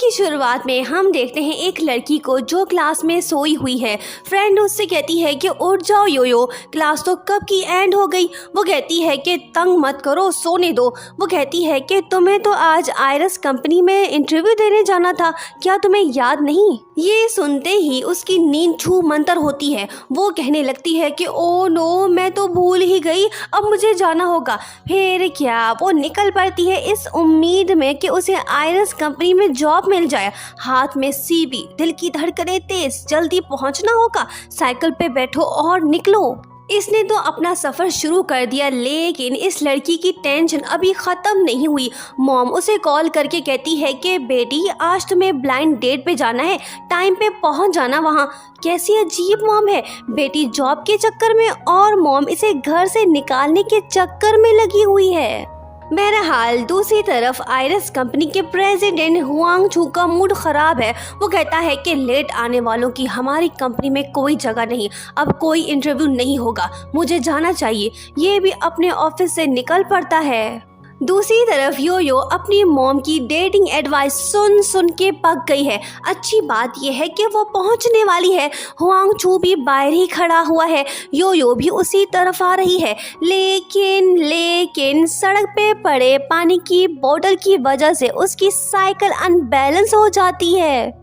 की शुरुआत में हम देखते हैं एक लड़की को जो क्लास में सोई हुई है। फ्रेंड उससे कहती है कि उठ जाओ योयो, क्लास तो कब की एंड हो गई। वो कहती है कि तंग मत करो, सोने दो। वो कहती है कि तुम्हें तो आज आयरस कंपनी में इंटरव्यू देने जाना था, क्या तुम्हें याद नहीं। ये सुनते ही उसकी नींद छू मंतर होती है। वो कहने लगती है कि ओ नो, मैं तो भूल ही गई, अब मुझे जाना होगा। फिर क्या वो निकल पड़ती है इस उम्मीद में कि उसे आयरस कंपनी में जॉब मिल जाए। हाथ में सीबी, दिल की धड़कनें तेज, जल्दी पहुंचना होगा। साइकिल पे बैठो और निकलो। इसने तो अपना सफ़र शुरू कर दिया, लेकिन इस लड़की की टेंशन अभी ख़त्म नहीं हुई। मॉम उसे कॉल करके कहती है कि बेटी आज तुम्हें ब्लाइंड डेट पे जाना है, टाइम पे पहुंच जाना वहाँ। कैसी अजीब मॉम है, बेटी जॉब के चक्कर में और मॉम इसे घर से निकालने के चक्कर में लगी हुई है। बहरहाल दूसरी तरफ आयरस कंपनी के प्रेसिडेंट हुआंग छू का मूड ख़राब है। वो कहता है कि लेट आने वालों की हमारी कंपनी में कोई जगह नहीं, अब कोई इंटरव्यू नहीं होगा, मुझे जाना चाहिए। ये भी अपने ऑफिस से निकल पड़ता है। दूसरी तरफ योयो अपनी मॉम की डेटिंग एडवाइस सुन सुन के पक गई है। अच्छी बात यह है कि वो पहुंचने वाली है। हुआंग छू भी बाहर ही खड़ा हुआ है, योयो भी उसी तरफ आ रही है। लेकिन सड़क पे पड़े पानी की बोतल की वजह से उसकी साइकिल अनबैलेंस हो जाती है।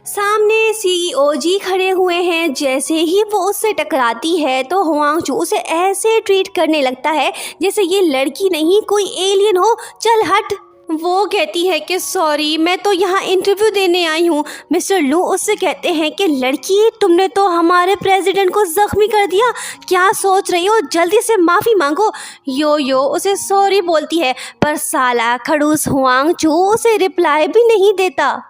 सामने सीईओ जी खड़े हुए हैं। जैसे ही वो उससे टकराती है तो हुआंग छू उसे ऐसे ट्रीट करने लगता है जैसे ये लड़की नहीं कोई एलियन हो। चल हट। वो कहती है कि सॉरी, मैं तो यहाँ इंटरव्यू देने आई हूँ। मिस्टर लू उससे कहते हैं कि लड़की, तुमने तो हमारे प्रेसिडेंट को जख्मी कर दिया, क्या सोच रही हो, जल्दी से माफ़ी मांगो। योयो उसे सॉरी बोलती है, पर साला खड़ूस हुआंग छू उसे रिप्लाई भी नहीं देता।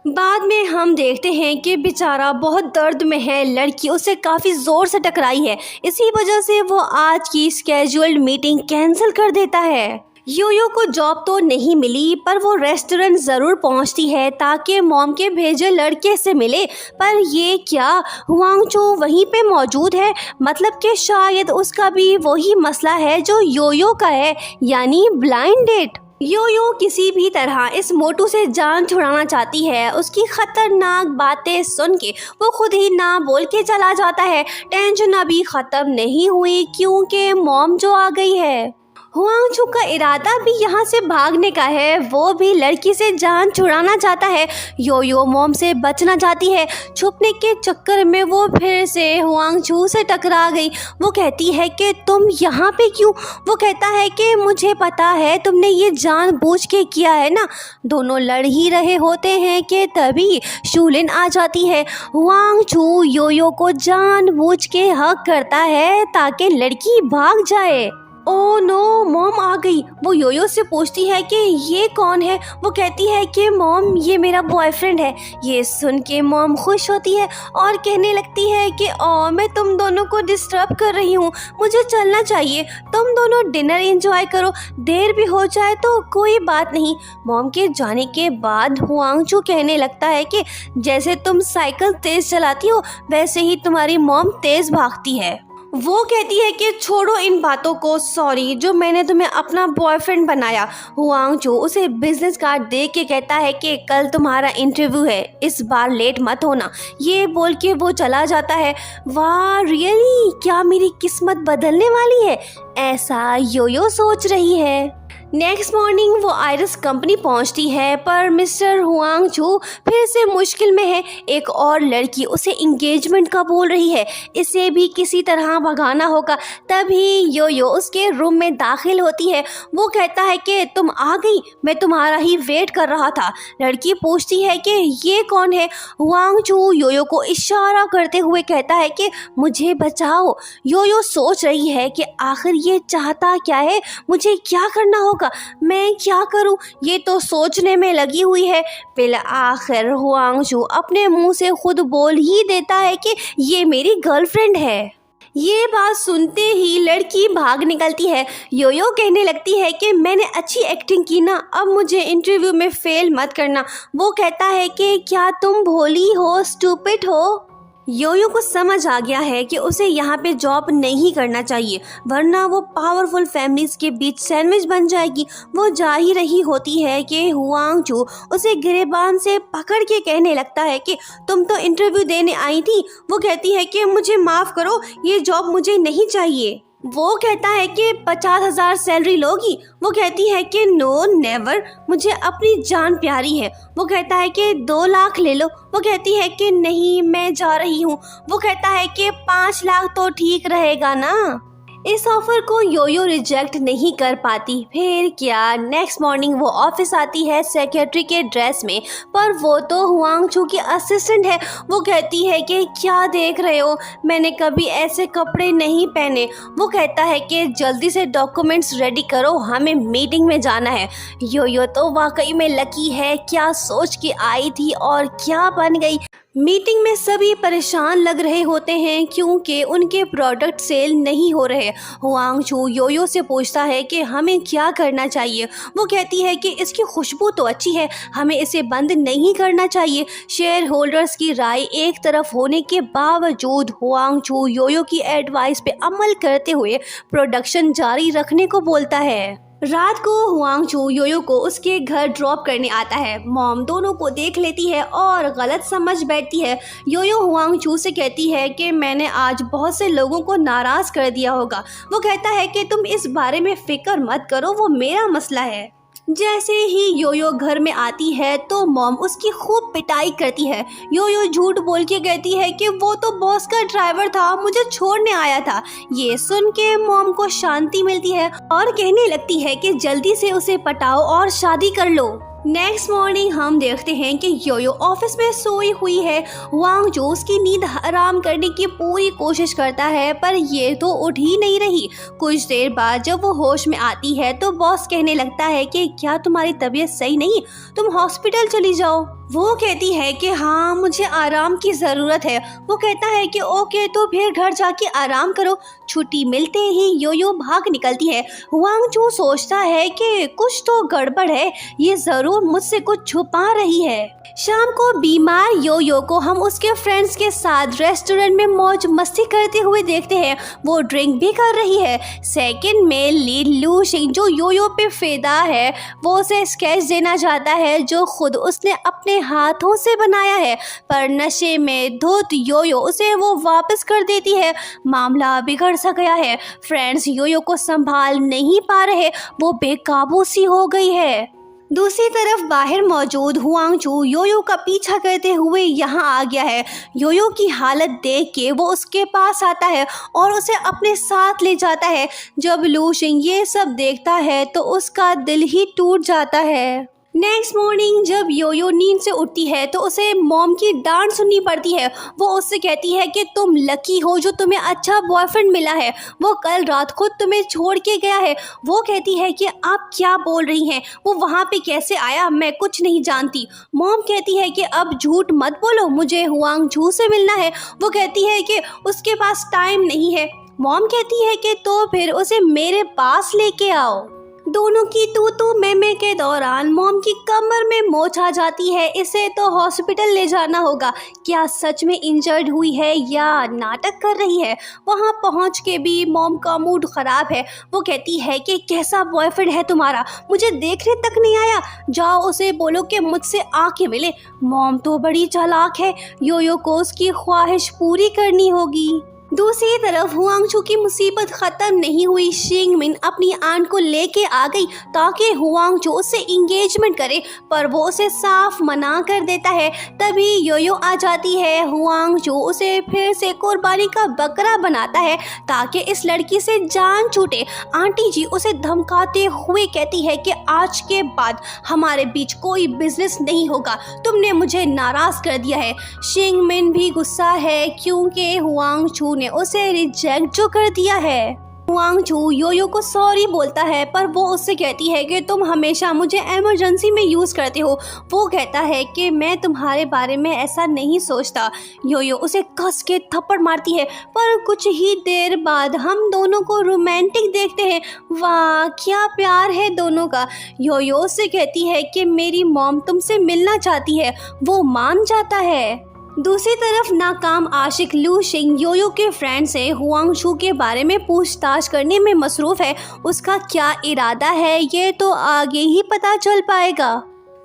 बाद में हम देखते हैं कि बेचारा बहुत दर्द में है। लड़की उसे काफ़ी ज़ोर से टकराई है, इसी वजह से वो आज की स्केड्यूल्ड मीटिंग कैंसिल कर देता है। योयो को जॉब तो नहीं मिली, पर वो रेस्टोरेंट ज़रूर पहुंचती है ताकि मॉम के भेजे लड़के से मिले। पर ये क्या, हुआंग छू वहीं पे मौजूद है, मतलब कि शायद उसका भी वही मसला है जो योयो का है, यानी ब्लाइंड डेट। योयो किसी भी तरह इस मोटू से जान छुड़ाना चाहती है। उसकी खतरनाक बातें सुन के वो खुद ही ना बोल के चला जाता है। टेंशन अभी ख़त्म नहीं हुई क्योंकि मॉम जो आ गई है। हुआंग छू का इरादा भी यहाँ से भागने का है, वो भी लड़की से जान छुड़ाना चाहता है। योयो मॉम से बचना चाहती है, छुपने के चक्कर में वो फिर से हुआंग छू से टकरा गई। वो कहती है कि तुम यहाँ पे क्यों। वो कहता है कि मुझे पता है तुमने ये जानबूझ के किया है ना। दोनों लड़ ही रहे होते हैं कि तभी शूलिन आ जाती है। हुआंग छू योयो को जानबूझ के हक करता है ताकि लड़की भाग जाए। ओ नो, मॉम आ गई। वो योयो से पूछती है कि ये कौन है। वो कहती है कि मॉम, ये मेरा बॉयफ्रेंड है। ये सुन के मॉम खुश होती है और कहने लगती है कि ओ, मैं तुम दोनों को डिस्टर्ब कर रही हूँ, मुझे चलना चाहिए। तुम दोनों डिनर एंजॉय करो, देर भी हो जाए तो कोई बात नहीं। मॉम के जाने के बाद हुआंग छू कहने लगता है कि जैसे तुम साइकिल तेज चलाती हो वैसे ही तुम्हारी मॉम तेज भागती है। वो कहती है कि छोड़ो इन बातों को, सॉरी जो मैंने तुम्हें अपना बॉयफ्रेंड बनाया। हुआंग छू उसे बिजनेस कार्ड दे के कहता है कि कल तुम्हारा इंटरव्यू है, इस बार लेट मत होना। ये बोल के वो चला जाता है। वाह रियली, क्या मेरी किस्मत बदलने वाली है, ऐसा योयो सोच रही है। नेक्स्ट मॉर्निंग वो आयरस कंपनी पहुंचती है, पर मिस्टर हुआंग छू फिर से मुश्किल में है। एक और लड़की उसे इंगेजमेंट का बोल रही है, इसे भी किसी तरह भगाना होगा। तभी योयो उसके रूम में दाखिल होती है। वो कहता है कि तुम आ गई, मैं तुम्हारा ही वेट कर रहा था। लड़की पूछती है कि ये कौन है। हुआंग छू योयो को इशारा करते हुए कहता है कि मुझे बचाओ। योयो सोच रही है कि आखिर ये चाहता क्या है, मुझे क्या करना होगा, मैं क्या करूं, ये तो सोचने में लगी हुई है। फिर आखिर हुआंग छू अपने मुंह से खुद बोल ही देता है कि ये मेरी गर्लफ्रेंड है। ये बात सुनते ही लड़की भाग निकलती है। योयो कहने लगती है कि मैंने अच्छी एक्टिंग की ना, अब मुझे इंटरव्यू में फेल मत करना। वो कहता है कि क्या तुम भोली हो, स्टूपिड हो। योयो को समझ आ गया है कि उसे यहाँ पे जॉब नहीं करना चाहिए, वरना वो पावरफुल फैमिलीज के बीच सैंडविच बन जाएगी। वो जा ही रही होती है कि हुआंग चू उसे गिरेबान से पकड़ के कहने लगता है कि तुम तो इंटरव्यू देने आई थी। वो कहती है कि मुझे माफ़ करो, ये जॉब मुझे नहीं चाहिए। वो कहता है कि 50,000 सैलरी लोगी। वो कहती है कि नो नेवर, मुझे अपनी जान प्यारी है। वो कहता है कि 2 लाख ले लो। वो कहती है कि नहीं, मैं जा रही हूँ। वो कहता है कि 5 लाख तो ठीक रहेगा ना। इस ऑफर को योयो रिजेक्ट नहीं कर पाती। फिर क्या, नेक्स्ट मॉर्निंग वो ऑफिस आती है सेक्रेटरी के ड्रेस में, पर वो तो हुआंग चू की असिस्टेंट है। वो कहती है कि क्या देख रहे हो, मैंने कभी ऐसे कपड़े नहीं पहने। वो कहता है कि जल्दी से डॉक्यूमेंट्स रेडी करो, हमें मीटिंग में जाना है। योयो तो वाकई में लकी है, क्या सोच के आई थी और क्या बन गई। मीटिंग में सभी परेशान लग रहे होते हैं क्योंकि उनके प्रोडक्ट सेल नहीं हो रहे। हुआंग चू योयो से पूछता है कि हमें क्या करना चाहिए। वो कहती है कि इसकी खुशबू तो अच्छी है, हमें इसे बंद नहीं करना चाहिए। शेयर होल्डर्स की राय एक तरफ होने के बावजूद हुआंग चू योयो की एडवाइस पे अमल करते हुए प्रोडक्शन जारी रखने को बोलता है। रात को हुआंग चू योयो को उसके घर ड्रॉप करने आता है। मॉम दोनों को देख लेती है और गलत समझ बैठती है। योयो हुआंग चू से कहती है कि मैंने आज बहुत से लोगों को नाराज़ कर दिया होगा। वो कहता है कि तुम इस बारे में फिक्र मत करो, वो मेरा मसला है। जैसे ही योयो घर में आती है तो मॉम उसकी खूब पिटाई करती है। योयो झूठ बोल के कहती है कि वो तो बॉस का ड्राइवर था, मुझे छोड़ने आया था। ये सुन के मॉम को शांति मिलती है और कहने लगती है कि जल्दी से उसे पटाओ और शादी कर लो। नेक्स्ट मॉर्निंग हम देखते हैं कि योयो ऑफिस में सोई हुई है। हुआंग चू उसकी नींद हराम करने की पूरी कोशिश करता है, पर ये तो उठ ही नहीं रही। कुछ देर बाद जब वो होश में आती है तो बॉस कहने लगता है कि क्या तुम्हारी तबीयत सही नहीं, तुम हॉस्पिटल चली जाओ। वो कहती है कि हाँ, मुझे आराम की ज़रूरत है। वो कहता है कि ओके, तो फिर घर जाके आराम करो। छुट्टी मिलते ही योयो भाग निकलती है। हुआंग चू सोचता है कि कुछ तो गड़बड़ है, ये ज़रूर मुझसे कुछ छुपा रही है। शाम को बीमार योयो को हम उसके फ्रेंड्स के साथ रेस्टोरेंट में मौज मस्ती करते हुए देखते हैं। वो ड्रिंक भी कर रही है। सेकंड में लीड लू शिंग, जो योयो पे फिदा है, वो उसे स्केच देना चाहता है जो खुद उसने अपने हाथों से बनाया है, पर नशे में धुत योयो उसे वो वापस कर देती है। मामला बिगड़ सा गया है। फ्रेंड्स योयो को संभाल नहीं पा रहे, वो बेकाबू सी हो गई है। दूसरी तरफ बाहर मौजूद हुआंग चू योयो का पीछा करते हुए यहाँ आ गया है। योयो की हालत देख के वो उसके पास आता है और उसे अपने साथ ले जाता है। जब लू शिंग ये सब देखता है तो उसका दिल ही टूट जाता है। नेक्स्ट मॉर्निंग जब योयो नींद से उठती है तो उसे मॉम की डांट सुननी पड़ती है। वो उससे कहती है कि तुम लकी हो जो तुम्हें अच्छा बॉयफ्रेंड मिला है, वो कल रात खुद तुम्हें छोड़ के गया है। वो कहती है कि आप क्या बोल रही हैं, वो वहाँ पे कैसे आया, मैं कुछ नहीं जानती। मॉम कहती है कि अब झूठ मत बोलो, मुझे हुआंग चू से मिलना है। वो कहती है कि उसके पास टाइम नहीं है। मॉम कहती है कि तो फिर उसे मेरे पास लेके आओ। दोनों की तू मैं के दौरान मॉम की कमर में मोच आ जाती है। इसे तो हॉस्पिटल ले जाना होगा। क्या सच में इंजर्ड हुई है या नाटक कर रही है? वहाँ पहुँच के भी मॉम का मूड ख़राब है। वो कहती है कि कैसा बॉयफ्रेंड है तुम्हारा, मुझे देखने तक नहीं आया, जाओ उसे बोलो कि मुझसे आके मिले। मॉम तो बड़ी चालाक है, योयो को उसकी ख्वाहिश पूरी करनी होगी। दूसरी तरफ हुआंग चू की मुसीबत ख़त्म नहीं हुई। शिंग मिन अपनी आंट को लेके आ गई ताकि हुआंग चू उससे इंगेजमेंट करे, पर वो उसे साफ मना कर देता है। तभी योयो आ जाती है। हुआंग चू उसे फिर से कुर्बानी का बकरा बनाता है ताकि इस लड़की से जान छूटे। आंटी जी उसे धमकाते हुए कहती है कि आज के बाद हमारे बीच कोई बिजनेस नहीं होगा, तुमने मुझे नाराज़ कर दिया है। शिंग मिन भी गुस्सा है क्योंकि हुआंग चू उसे रिजेक्ट जो कर दिया है। हुआंग चू योयो को सॉरी बोलता है, पर वो उससे कहती है कि तुम हमेशा मुझे इमरजेंसी में यूज़ करते हो। वो कहता है कि मैं तुम्हारे बारे में ऐसा नहीं सोचता। योयो उसे कस के थप्पड़ मारती है, पर कुछ ही देर बाद हम दोनों को रोमांटिक देखते हैं। वाह क्या प्यार है दोनों का। योयो से कहती है कि मेरी मॉम तुमसे मिलना चाहती है। वो मान जाता है। दूसरी तरफ नाकाम आशिक लू शिंग योयो के फ्रेंड से हुआंगशू के बारे में पूछताछ करने में मसरूफ है। उसका क्या इरादा है ये तो आगे ही पता चल पाएगा।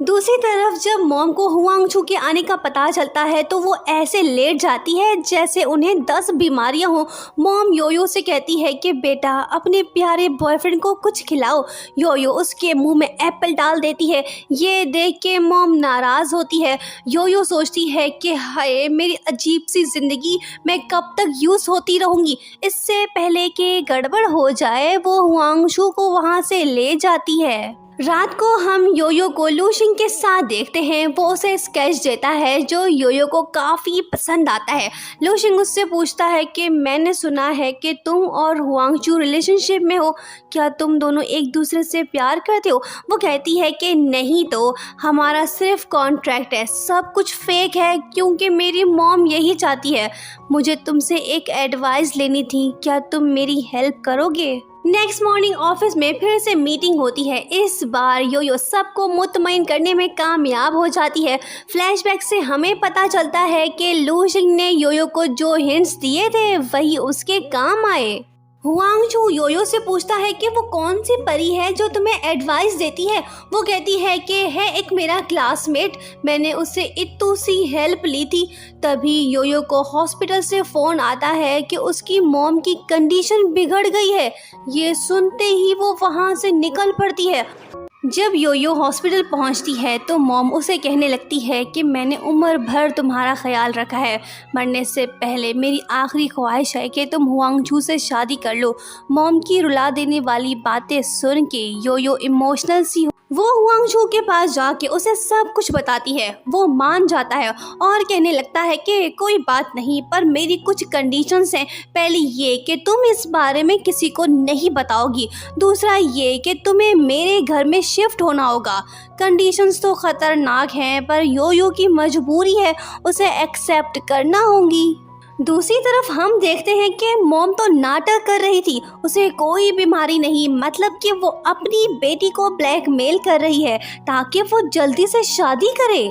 दूसरी तरफ जब मॉम को हुआंगशू के आने का पता चलता है तो वो ऐसे लेट जाती है जैसे उन्हें 10 बीमारियां हों। मॉम योयो से कहती है कि बेटा अपने प्यारे बॉयफ्रेंड को कुछ खिलाओ। योयो उसके मुंह में एप्पल डाल देती है। ये देख के मॉम नाराज़ होती है। योयो सोचती है कि हाय मेरी अजीब सी ज़िंदगी, मैं कब तक यूज़ होती रहूँगी। इससे पहले कि गड़बड़ हो जाए वो हुआंगशू को वहाँ से ले जाती है। रात को हम योयो को लू शिंग के साथ देखते हैं। वो उसे स्केच देता है जो योयो को काफ़ी पसंद आता है। लू शिंग उससे पूछता है कि मैंने सुना है कि तुम और हुआंगशू रिलेशनशिप में हो, क्या तुम दोनों एक दूसरे से प्यार करते हो? वो कहती है कि नहीं तो हमारा सिर्फ कॉन्ट्रैक्ट है, सब कुछ फेक है क्योंकि मेरी मॉम यही चाहती है। मुझे तुमसे एक एडवाइस लेनी थी, क्या तुम मेरी हेल्प करोगे? नेक्स्ट मॉर्निंग ऑफिस में फिर से मीटिंग होती है। इस बार योयो सबको मुतमईन करने में कामयाब हो जाती है। फ्लैशबैक से हमें पता चलता है कि लू शिंग ने योयो को जो हिंट्स दिए थे वही उसके काम आए। हुआंगशू योयो से पूछता है कि वो कौन सी परी है जो तुम्हें एडवाइस देती है। वो कहती है कि है एक मेरा क्लासमेट, मैंने उससे इतनी सी हेल्प ली थी। तभी योयो को हॉस्पिटल से फ़ोन आता है कि उसकी मॉम की कंडीशन बिगड़ गई है। ये सुनते ही वो वहाँ से निकल पड़ती है। जब योयो हॉस्पिटल पहुंचती है तो मॉम उसे कहने लगती है कि मैंने उम्र भर तुम्हारा ख्याल रखा है, मरने से पहले मेरी आखिरी ख्वाहिश है कि तुम हुआंगशू से शादी कर लो। मॉम की रुला देने वाली बातें सुन के योयो इमोशनल सी वो हुआंगशू के पास जाके उसे सब कुछ बताती है। वो मान जाता है और कहने लगता है कि कोई बात नहीं, पर मेरी कुछ कंडीशंस हैं। पहली ये कि तुम इस बारे में किसी को नहीं बताओगी। दूसरा ये कि तुम्हें मेरे घर में शिफ्ट होना होगा। कंडीशंस तो ख़तरनाक हैं पर योयो की मजबूरी है, उसे एक्सेप्ट करना होगी। दूसरी तरफ हम देखते हैं कि मॉम तो नाटक कर रही थी, उसे कोई बीमारी नहीं, मतलब कि वो अपनी बेटी को ब्लैकमेल कर रही है ताकि वो जल्दी से शादी करे।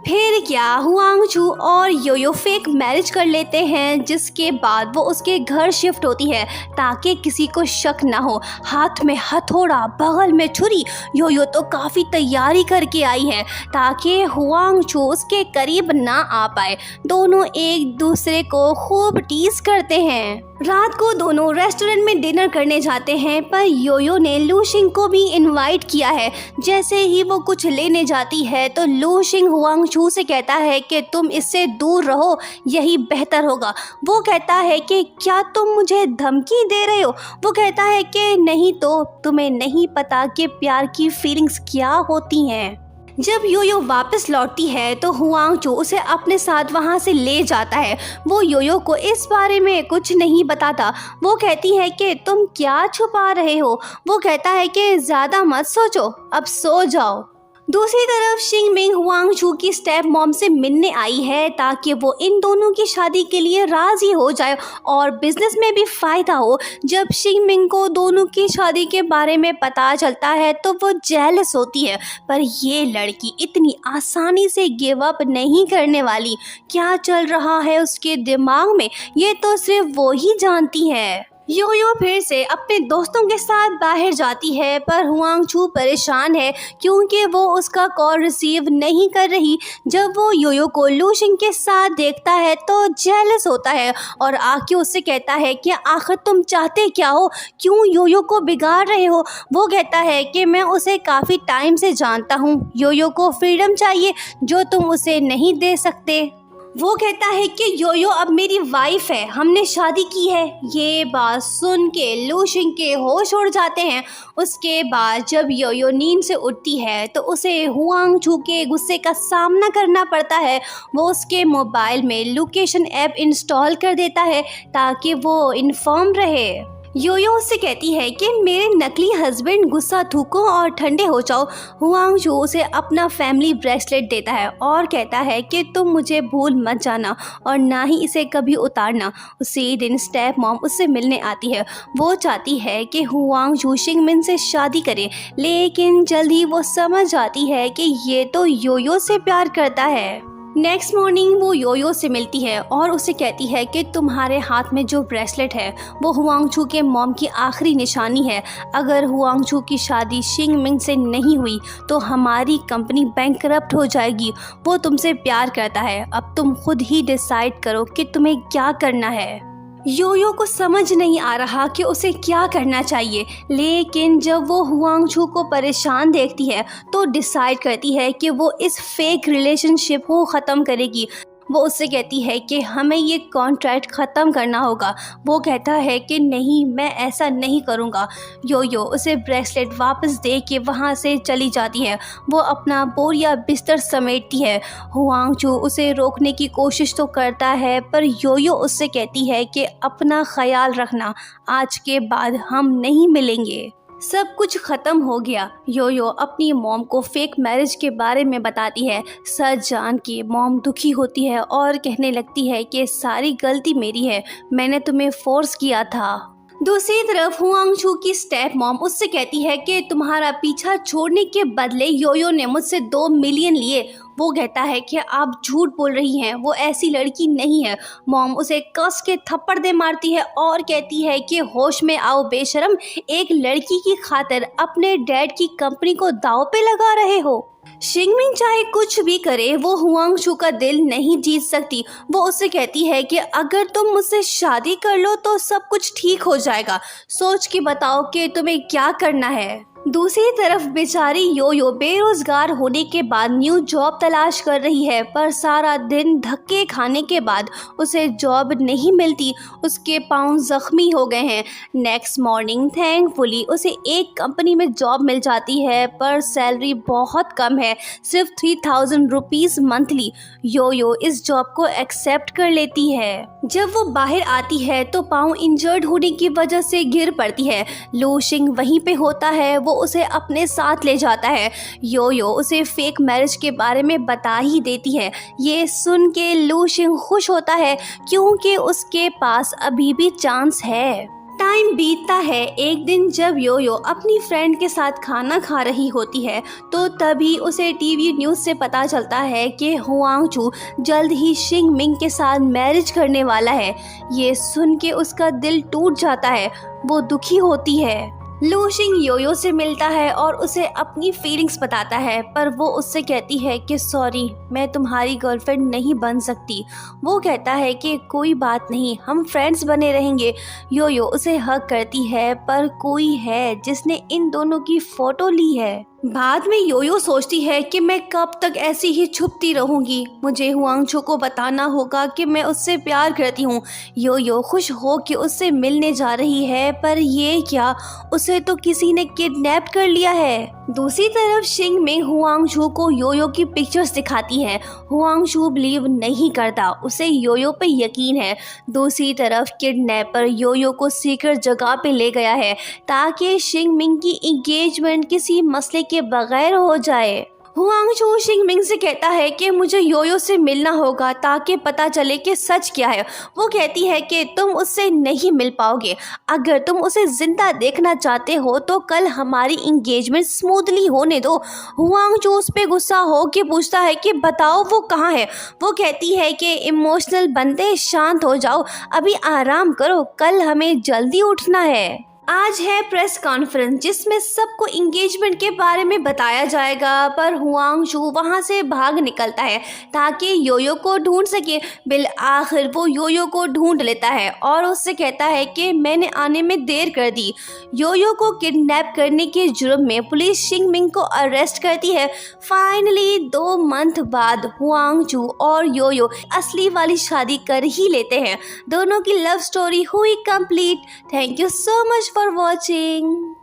फिर क्या हुआंगशू और योयो फेक मैरिज कर लेते हैं, जिसके बाद वो उसके घर शिफ्ट होती है ताकि किसी को शक ना हो। हाथ में हथौड़ा, बगल में छुरी। योयो तो काफ़ी तैयारी करके आई है ताकि हुआंगशू उसके करीब ना आ पाए। दोनों एक दूसरे को खूब टीज करते हैं। रात को दोनों रेस्टोरेंट में डिनर करने जाते हैं पर योयो ने लू शिंग को भी इनवाइट किया है। जैसे ही वो कुछ लेने जाती है तो लू शिंग हुआंगशू से कहता है कि तुम इससे दूर रहो, यही बेहतर होगा। वो कहता है कि क्या तुम मुझे धमकी दे रहे हो? वो कहता है कि नहीं तो तुम्हें नहीं पता कि प्यार की फीलिंग्स क्या होती हैं। जब योयो वापस लौटती है तो हुआंगशू उसे अपने साथ वहां से ले जाता है। वो योयो को इस बारे में कुछ नहीं बताता। वो कहती है कि तुम क्या छुपा रहे हो? वो कहता है कि ज़्यादा मत सोचो, अब सो जाओ। दूसरी तरफ शिंग मिंग हुआंगशू की स्टेप मॉम से मिलने आई है ताकि वो इन दोनों की शादी के लिए राज़ी हो जाए और बिजनेस में भी फ़ायदा हो। जब शिंग मिंग को दोनों की शादी के बारे में पता चलता है तो वो जेलस होती है, पर ये लड़की इतनी आसानी से गिव अप नहीं करने वाली। क्या चल रहा है उसके दिमाग में ये तो सिर्फ वो ही जानती है। योयो फिर से अपने दोस्तों के साथ बाहर जाती है पर हुआंगशू परेशान है क्योंकि वो उसका कॉल रिसीव नहीं कर रही। जब वो योयो को लू शिंग के साथ देखता है तो जेलस होता है और आके उससे कहता है कि आखिर तुम चाहते क्या हो, क्यों योयो को बिगाड़ रहे हो? वो कहता है कि मैं उसे काफ़ी टाइम से जानता हूँ, योयो को फ्रीडम चाहिए जो तुम उसे नहीं दे सकते। वो कहता है कि योयो अब मेरी वाइफ है, हमने शादी की है। ये बात सुन के लू शिंग के होश उड़ जाते हैं। उसके बाद जब योयो नींद से उठती है तो उसे हुआंगशू के गुस्से का सामना करना पड़ता है। वो उसके मोबाइल में लोकेशन ऐप इंस्टॉल कर देता है ताकि वो इन्फॉर्म रहे। योयो उससे कहती है कि मेरे नकली हस्बैंड गुस्सा थूको और ठंडे हो जाओ। हुआंगशू उसे अपना फैमिली ब्रेसलेट देता है और कहता है कि तुम मुझे भूल मत जाना और ना ही इसे कभी उतारना। उसी दिन स्टेप मॉम उससे मिलने आती है। वो चाहती है कि हुआंगशू शिंग मिन से शादी करे, लेकिन जल्द ही वो समझ जाती है कि ये तो योयो से प्यार करता है। नेक्स्ट मॉर्निंग वो योयो से मिलती है और उसे कहती है कि तुम्हारे हाथ में जो ब्रेसलेट है वो हुआंगचू के मॉम की आखिरी निशानी है। अगर हुआंगचू की शादी शिंग मिंग से नहीं हुई तो हमारी कंपनी बैंकरप्ट हो जाएगी। वो तुमसे प्यार करता है, अब तुम खुद ही डिसाइड करो कि तुम्हें क्या करना है। योयो को समझ नहीं आ रहा कि उसे क्या करना चाहिए, लेकिन जब वो हुआंगचू को परेशान देखती है तो डिसाइड करती है कि वो इस फेक रिलेशनशिप को ख़त्म करेगी। वो उससे कहती है कि हमें ये कॉन्ट्रैक्ट ख़त्म करना होगा। वो कहता है कि नहीं, मैं ऐसा नहीं करूँगा। योयो उसे ब्रेसलेट वापस दे के वहाँ से चली जाती है। वो अपना बोरिया बिस्तर समेटती है। हुआंगचू उसे रोकने की कोशिश तो करता है, पर योयो उससे कहती है कि अपना ख्याल रखना, आज के बाद हम नहीं मिलेंगे। सब कुछ खत्म हो गया। योयो अपनी मॉम को फेक मैरिज के बारे में बताती है। सच जान के मॉम दुखी होती है और कहने लगती है कि सारी गलती मेरी है, मैंने तुम्हें फोर्स किया था। दूसरी तरफ हुआंगचू की स्टेप मॉम उससे कहती है कि तुम्हारा पीछा छोड़ने के बदले योयो ने मुझसे 2 मिलियन लिए। वो कहता है कि आप झूठ बोल रही हैं, वो ऐसी लड़की नहीं है। मॉम उसे कस के थप्पड़ दे मारती है और कहती है कि होश में आओ बेशरम, एक लड़की की खातिर अपने डैड की कंपनी को दांव पे लगा रहे हो। शिंग मिंग चाहे कुछ भी करे, वो हुआंगचू का दिल नहीं जीत सकती। वो उससे कहती है कि अगर तुम मुझसे शादी कर लो तो सब कुछ ठीक हो जाएगा। सोच के बताओ कि तुम्हें क्या करना है। दूसरी तरफ बेचारी योयो बेरोजगार होने के बाद न्यू जॉब तलाश कर रही है, पर सारा दिन धक्के खाने के बाद उसे जॉब नहीं मिलती। उसके पाँव जख्मी हो गए हैं। नेक्स्ट मॉर्निंग थैंकफुली उसे एक कंपनी में जॉब मिल जाती है, पर सैलरी बहुत कम है, सिर्फ 3000 रुपीज़ मंथली। योयो इस जॉब को एक्सेप्ट कर लेती है। जब वो बाहर आती है तो पाँव इंजर्ड होने की वजह से गिर पड़ती है। लू शिंग वहीं पे होता है, वो उसे अपने साथ ले जाता है। योयो उसे फेक मैरिज के बारे में बता ही देती है। ये सुन के लू शिंग खुश होता है क्योंकि उसके पास अभी भी चांस है। टाइम बीतता है। एक दिन जब योयो अपनी फ्रेंड के साथ खाना खा रही होती है तो तभी उसे टीवी न्यूज़ से पता चलता है कि हुआंगचू जल्द ही शिंग मिंग के साथ मैरिज करने वाला है। ये सुन के उसका दिल टूट जाता है। वो दुखी होती है। लू शिंग योयो से मिलता है और उसे अपनी फीलिंग्स बताता है, पर वो उससे कहती है कि सॉरी, मैं तुम्हारी गर्लफ्रेंड नहीं बन सकती। वो कहता है कि कोई बात नहीं, हम फ्रेंड्स बने रहेंगे। योयो उसे हग करती है, पर कोई है जिसने इन दोनों की फ़ोटो ली है। बाद में योयो सोचती है कि मैं कब तक ऐसी ही छुपती रहूंगी, मुझे हुआंगचू को बताना होगा कि मैं उससे प्यार करती हूँ। योयो खुश हो कि उससे मिलने जा रही है, पर ये क्या, उसे तो किसी ने किडनैप कर लिया है। दूसरी तरफ शिंग मिंग हुआंगचू को योयो की पिक्चर्स दिखाती है। हुआंगचू बिलीव नहीं करता, उसे योयो पे यकीन है। दूसरी तरफ किडनैपर योयो को सीक्रेट जगह पे ले गया है ताकि शिंग मिंग की एंगेजमेंट किसी मसले के बगैर हो जाए। हुआंगचू शिंग मिंग से कहता है कि मुझे योयो से मिलना होगा ताकि पता चले कि सच क्या है। वो कहती है कि तुम उससे नहीं मिल पाओगे। अगर तुम उसे जिंदा देखना चाहते हो तो कल हमारी एंगेजमेंट स्मूथली होने दो। हुआंगचू उस पे गुस्सा हो के पूछता है कि बताओ वो कहाँ है। वो कहती है कि इमोशनल बनते शांत हो जाओ, अभी आराम करो, कल हमें जल्दी उठना है। आज है प्रेस कॉन्फ्रेंस जिसमें सबको एंगेजमेंट के बारे में बताया जाएगा, पर हुआंगचू वहां से भाग निकलता है ताकि योयो को ढूंढ सके। बिल आखिर वो योयो को ढूंढ लेता है और उससे कहता है कि मैंने आने में देर कर दी। योयो को किडनैप करने के जुर्म में पुलिस शिंग मिंग को अरेस्ट करती है। फाइनली 2 मंथ बाद हुआंगचू और योयो असली वाली शादी कर ही लेते हैं। दोनों की लव स्टोरी हुई complete. Thank you so much for watching.